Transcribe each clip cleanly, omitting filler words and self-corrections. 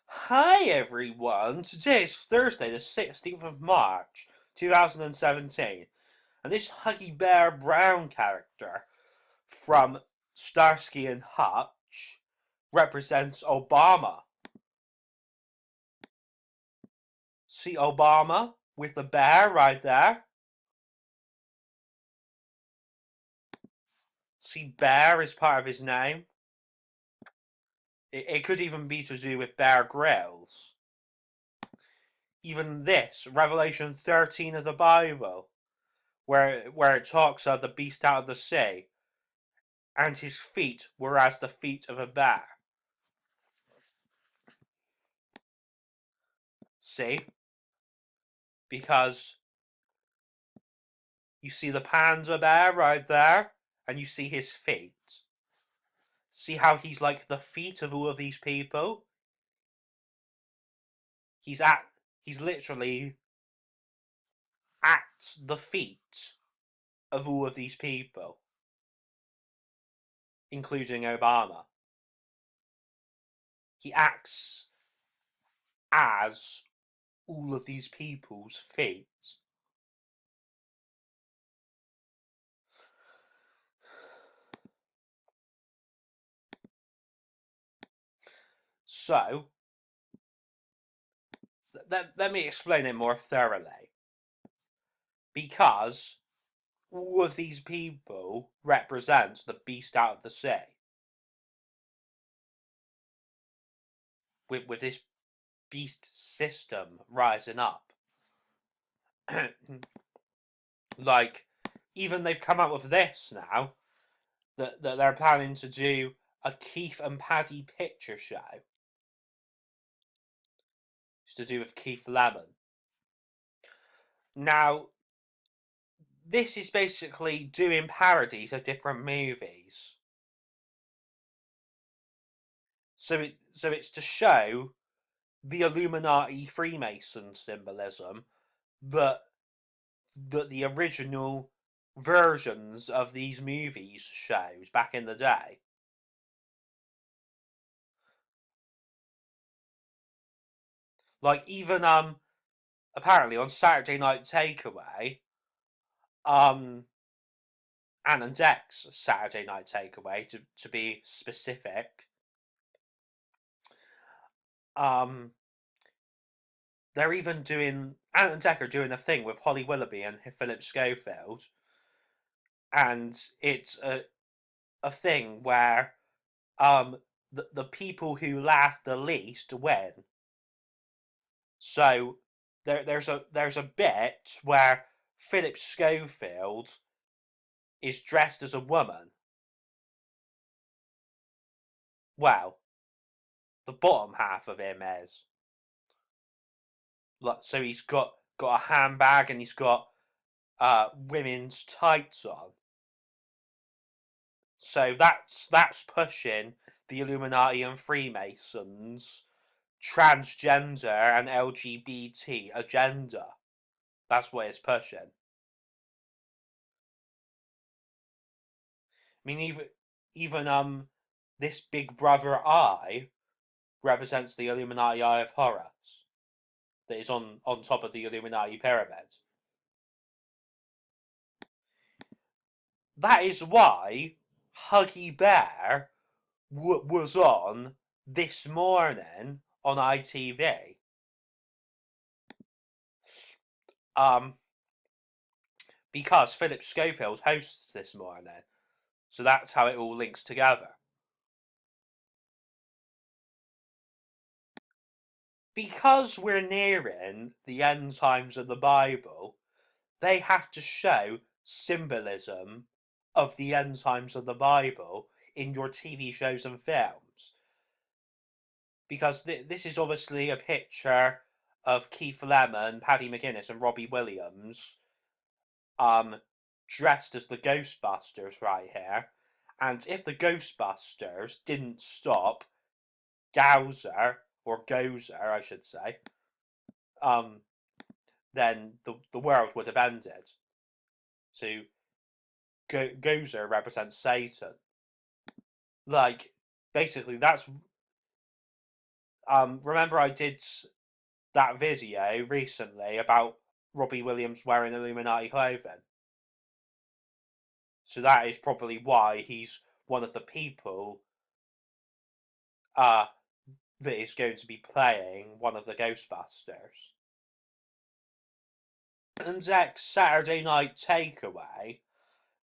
Hi everyone, today is Thursday the 16th of March 2017 and this Huggy Bear Brown character from Starsky and Hutch represents Obama. See Obama with the bear right there? See bear is part of his name? It could even be to do with Bear Grylls. Even this, Revelation 13 of the Bible, where it talks of the beast out of the sea, and his feet were as the feet of a bear. See? Because you see the panda bear right there, and you see his feet. See how he's like the feet of all of these people? He's literally at the feet of all of these people, including Obama. He acts as all of these people's feet. So, let me explain it more thoroughly. Because all of these people represent the beast out of the sea. With this beast system rising up. Like, even they've come up with this now, that they're planning to do a Keith and Paddy picture show. It's to do with Keith Lemon. Now, this is basically doing parodies of different movies. So it's to show the Illuminati Freemason symbolism that the original versions of these movies shows back in the day. Like even apparently on Saturday Night Takeaway, Ann and Dec's Saturday Night Takeaway to be specific, they're even doing Ann and Dec are doing a thing with Holly Willoughby and Philip Schofield, and it's a thing where the people who laugh the least win. So there's a bit where Philip Schofield is dressed as a woman. Well, the bottom half of him is. So he's got a handbag and he's got women's tights on. So that's pushing the Illuminati and Freemasons transgender and LGBT agenda. That's what it's pushing. I mean, even this Big Brother eye represents the Illuminati Eye of Horus that is on top of the Illuminati pyramid. That is why Huggy Bear was on this morning on ITV. Because Philip Schofield hosts this morning. So that's how it all links together. Because we're nearing the end times of the Bible, they have to show symbolism of the end times of the Bible in your TV shows and films. Because this is obviously a picture of Keith Lemon, Paddy McGuinness, and Robbie Williams dressed as the Ghostbusters right here. And if the Ghostbusters didn't stop Gowser, or Gozer, I should say, then the world would have ended. So Gozer represents Satan. Like, basically, that's remember I did that video recently about Robbie Williams wearing Illuminati clothing. So that is probably why he's one of the people that is going to be playing one of the Ghostbusters. And Zach's Saturday Night Takeaway,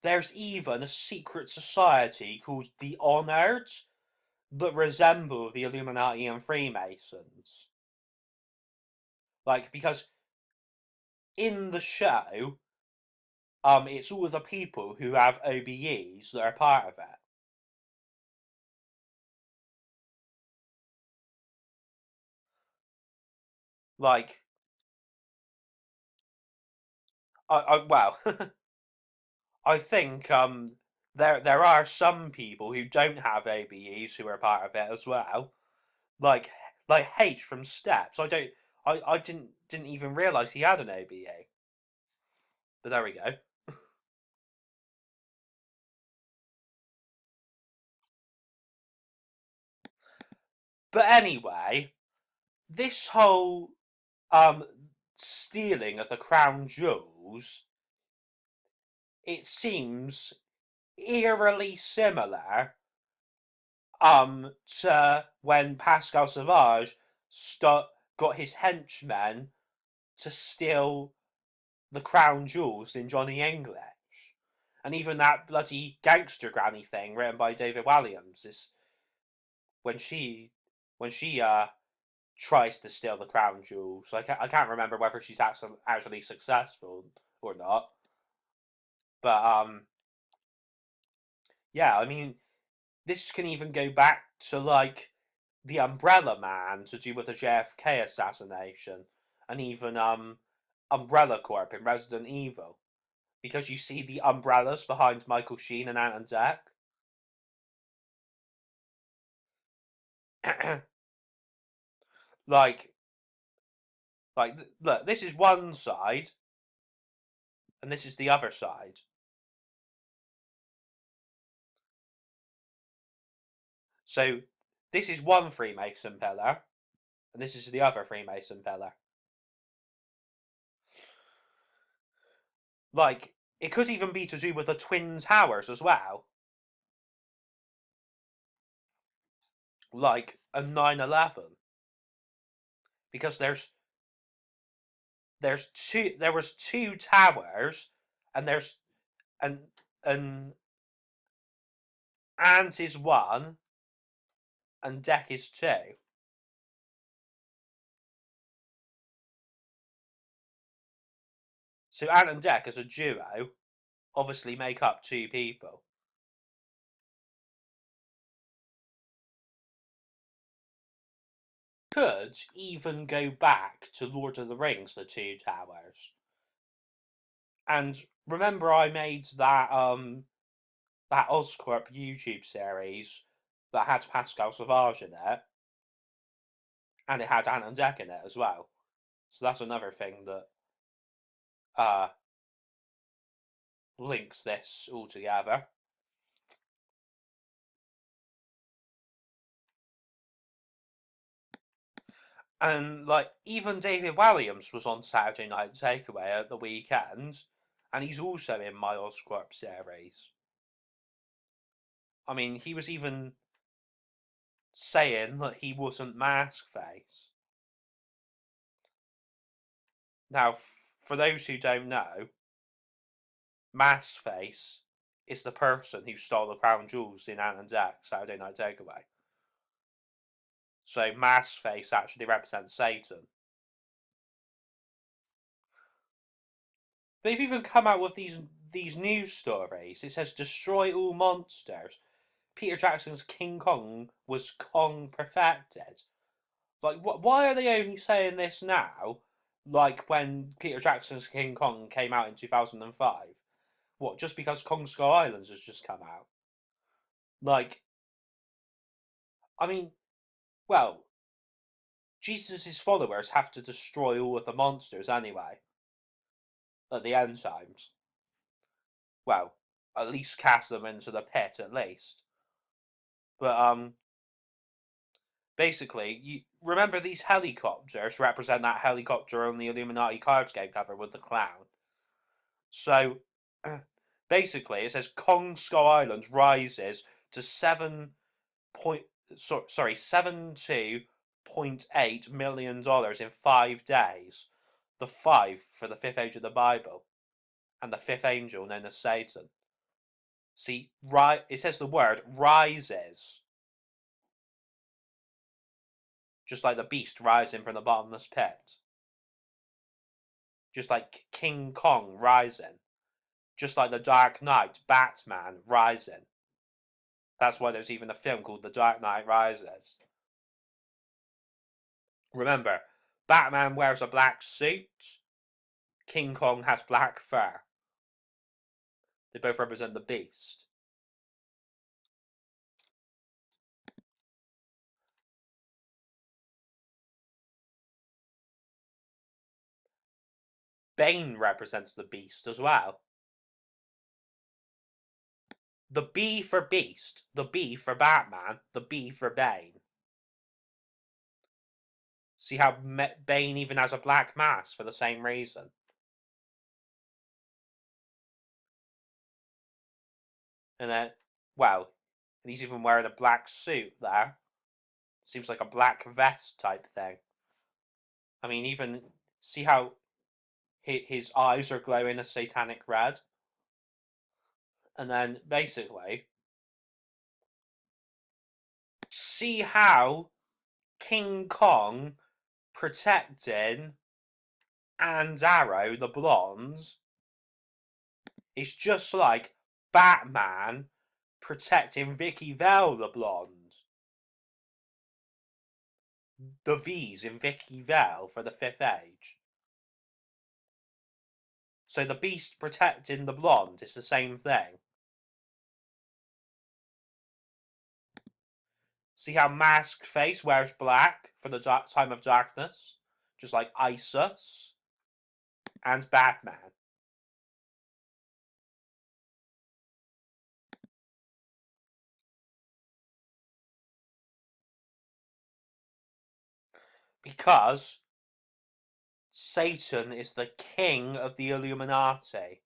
there's even a secret society called the Honoured that resemble the Illuminati and Freemasons. Like, because in the show, it's all the people who have OBEs that are part of it. Like, well, I think there are some people who don't have OBEs who are part of it as well. Like H from Steps. I didn't even realise he had an OBE. But there we go. But anyway, this whole stealing of the crown jewels, it seems eerily similar to when Pascal Sauvage got his henchmen to steal the crown jewels in Johnny English. And even that bloody gangster granny thing written by David Walliams is when she tries to steal the crown jewels. I can't remember whether she's actually successful or not. But yeah, I mean, this can even go back to like the Umbrella Man to do with the JFK assassination, and even Umbrella Corp in Resident Evil, because you see the umbrellas behind Michael Sheen and Ant and Dec. like, look, this is one side, and this is the other side. So this is one Freemason pillar, and this is the other Freemason pillar. Like, it could even be to do with the Twin Towers as well. Like a 9/11. Because there was two towers, and and Ant is one, and Dec is two. So Ant and Dec as a duo obviously make up two people. Could even go back to Lord of the Rings, the Two Towers. And remember I made that Oscorp YouTube series that had Pascal Sauvage in it, and it had Ant and Dec in it as well. So that's another thing that links this all together. And like even David Walliams was on Saturday Night Takeaway at the weekend, and he's also in my Oscorp series. I mean, he was even saying that he wasn't Maskface. Now, for those who don't know, Maskface is the person who stole the crown jewels in Ant and Dec Saturday Night Takeaway. So Maskface actually represents Satan. They've even come out with these news stories. It says destroy all monsters. Peter Jackson's King Kong was Kong perfected. Like, why are they only saying this now? Like when Peter Jackson's King Kong came out in 2005. What? Just because Kong Skull Islands has just come out? Like, I mean, well, Jesus' followers have to destroy all of the monsters anyway. At the end times. Well, at least cast them into the pit at least. But basically, you remember these helicopters represent that helicopter on the Illuminati cards game cover with the clown. So, basically, it says Kong Skull Island rises to 72.8 million dollars in 5 days. The 5 for the fifth age of the Bible, and the fifth angel known as Satan. See, it says the word rises, just like the beast rising from the bottomless pit, just like King Kong rising, just like the Dark Knight, Batman rising. That's why there's even a film called The Dark Knight Rises. Remember, Batman wears a black suit, King Kong has black fur. They both represent the beast. Bane represents the beast as well. The B for beast, the B for Batman, the B for Bane. See how Bane even has a black mask for the same reason. And then, well, and he's even wearing a black suit there. Seems like a black vest type thing. I mean, even see how his eyes are glowing a satanic red. And then, basically, see how King Kong protecting Anne's Arrow, the blonde, is just like Batman protecting Vicky Vale, the blonde. The V's in Vicky Vale for the fifth age. So the beast protecting the blonde is the same thing. See how Masked Face wears black for the time of darkness, just like Isis and Batman. Because Satan is the king of the Illuminati.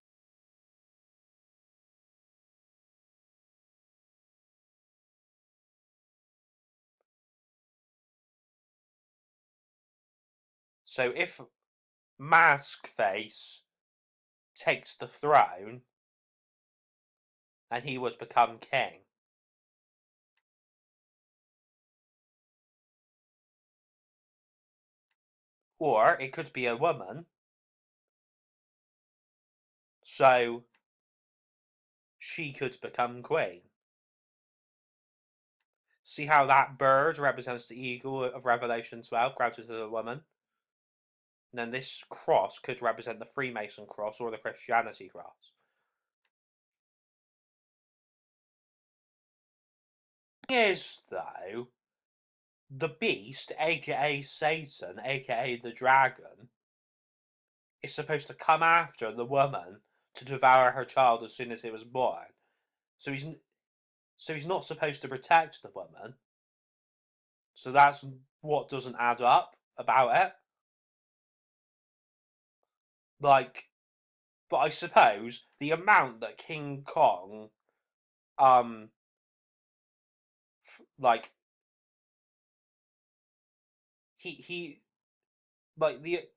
So if Masked Face takes the throne and he was become king, or it could be a woman, so she could become queen. See how that bird represents the eagle of Revelation 12, granted to the woman? And then this cross could represent the Freemason cross or the Christianity cross. The thing is, though, the beast, aka Satan, aka the dragon, is supposed to come after the woman to devour her child as soon as it was born. So he's not supposed to protect the woman. So that's what doesn't add up about it. Like, but I suppose the amount that King Kong, like, he like the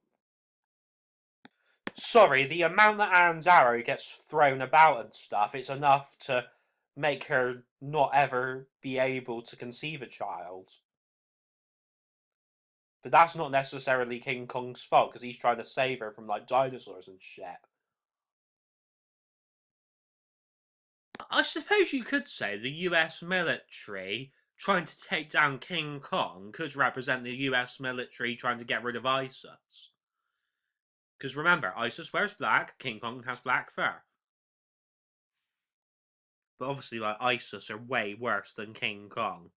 amount that Anne's arrow gets thrown about and stuff, it's enough to make her not ever be able to conceive a child. But that's not necessarily King Kong's fault, because he's trying to save her from, like, dinosaurs and shit. I suppose you could say the US military trying to take down King Kong could represent the US military trying to get rid of ISIS. Because remember, ISIS wears black, King Kong has black fur. But obviously, like, ISIS are way worse than King Kong.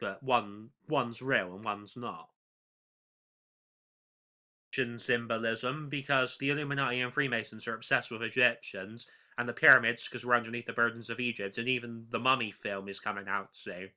But one's real and one's not. Symbolism, because the Illuminati and Freemasons are obsessed with Egyptians, and the pyramids because we're underneath the burdens of Egypt, and even the Mummy film is coming out soon.